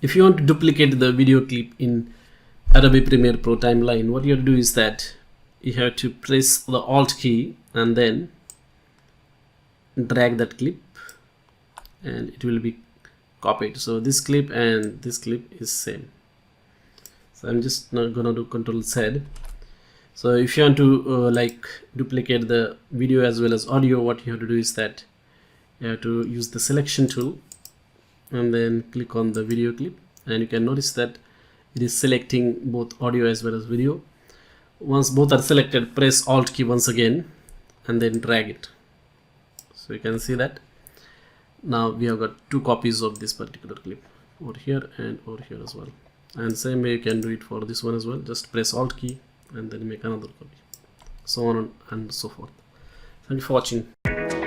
If you want to duplicate the video clip in Adobe Premiere Pro timeline, what you have to do is that you have to press the Alt key and then drag that clip and it will be copied. So this clip and this clip is same. So I'm just not gonna do Control Z. So if you want to like duplicate the video as well as audio, what you have to do is that you have to use the selection tool and then click on the video clip, and you can notice that it is selecting both audio as well as video. Once both are selected, press Alt key once again and then drag it. So you can see that now we have got two copies of this particular clip, over here and over here as well. And same way you can do it for this one as well. Just press Alt key and then make another copy, so on and so forth. Thank you for watching.